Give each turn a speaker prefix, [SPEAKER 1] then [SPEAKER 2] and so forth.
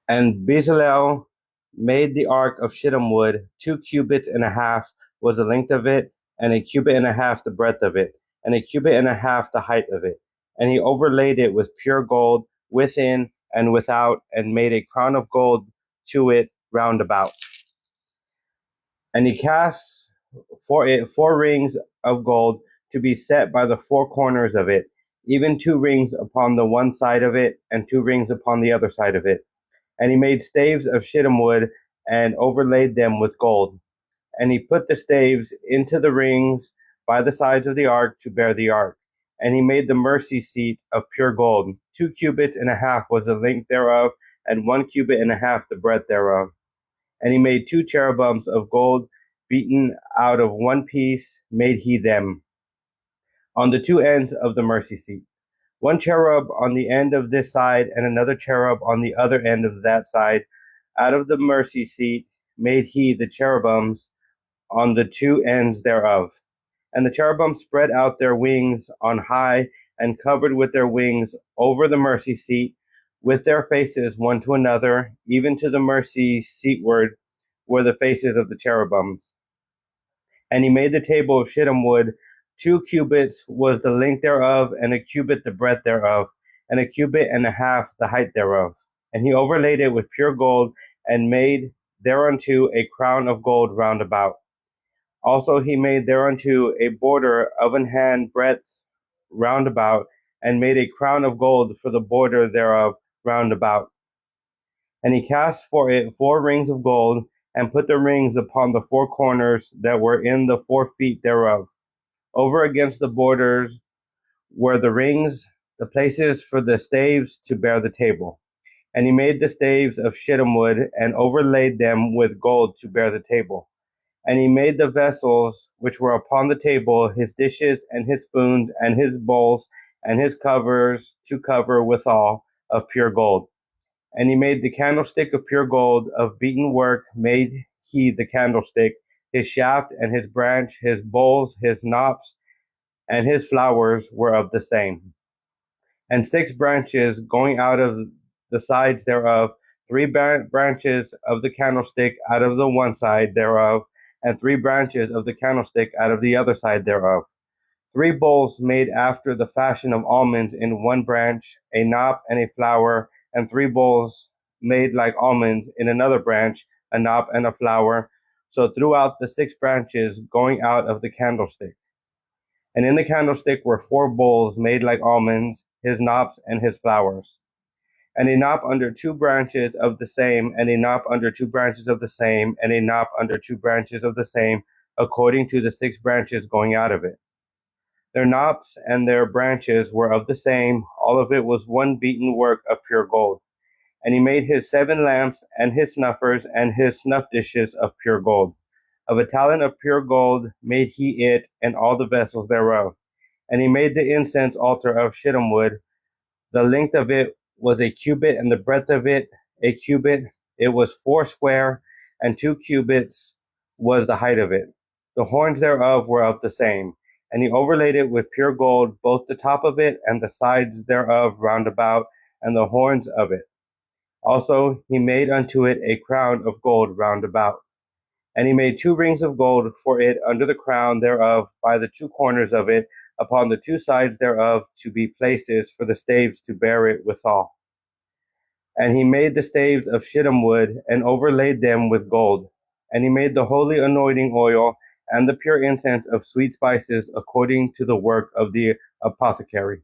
[SPEAKER 1] And Bezaleel made the ark of shittim wood. 2 cubits and a half was the length of it, and a cubit and a half the breadth of it, and a cubit and a half the height of it. And he overlaid it with pure gold within and without, and made a crown of gold to it round about. And he cast for it 4 rings of gold to be set by the 4 corners of it, even 2 rings upon the one side of it, and 2 rings upon the other side of it. And he made staves of shittim wood, and overlaid them with gold. And he put the staves into the rings by the sides of the ark to bear the ark. And he made the mercy seat of pure gold. 2 cubits and a half was the length thereof, and 1 cubit and a half the breadth thereof. And he made 2 cherubims of gold, beaten out of one piece made he them, on the 2 ends of the mercy seat. 1 cherub on the end of this side, and another cherub on the other end of that side. Out of the mercy seat made he the cherubims on the 2 ends thereof. And the cherubims spread out their wings on high, and covered with their wings over the mercy seat, with their faces one to another, even to the mercy seatward were the faces of the cherubims. And he made the table of shittim wood. 2 cubits was the length thereof, and a cubit the breadth thereof, and a cubit and a half the height thereof. And he overlaid it with pure gold, and made thereunto a crown of gold round about. Also he made thereunto a border of an hand breadth round about, and made a crown of gold for the border thereof round about. And he cast for it 4 rings of gold, and put the rings upon the 4 corners that were in the 4 feet thereof. Over against the borders were the rings, the places for the staves to bear the table. And he made the staves of shittim wood, and overlaid them with gold to bear the table. And he made the vessels which were upon the table, his dishes, and his spoons, and his bowls, and his covers to cover withal, of pure gold. And he made the candlestick of pure gold, of beaten work made he the candlestick, his shaft and his branch, his bowls, his knops, and his flowers were of the same. And 6 branches going out of the sides thereof, 3 branches of the candlestick out of the one side thereof, and 3 branches of the candlestick out of the other side thereof. 3 bowls made after the fashion of almonds in one branch, a knop and a flower, and 3 bowls made like almonds in another branch, a knop and a flower, so throughout the 6 branches going out of the candlestick. And in the candlestick were 4 bowls made like almonds, his knops and his flowers. And a knop under 2 branches of the same, and a knop under 2 branches of the same, and a knop under 2 branches of the same, according to the 6 branches going out of it. Their knops and their branches were of the same, all of it was one beaten work of pure gold. And he made his 7 lamps, and his snuffers, and his snuff dishes of pure gold. Of a talent of pure gold made he it, and all the vessels thereof. And he made the incense altar of shittim wood. The length of it was a cubit, and the breadth of it a cubit. It was 4 square, and 2 cubits was the height of it. The horns thereof were of the same. And he overlaid it with pure gold, both the top of it and the sides thereof round about, and the horns of it. Also he made unto it a crown of gold round about. And he made 2 rings of gold for it under the crown thereof by the 2 corners of it, upon the 2 sides thereof, to be places for the staves to bear it withal. And he made the staves of shittim wood, and overlaid them with gold. And he made the holy anointing oil, and the pure incense of sweet spices, according to the work of the apothecary.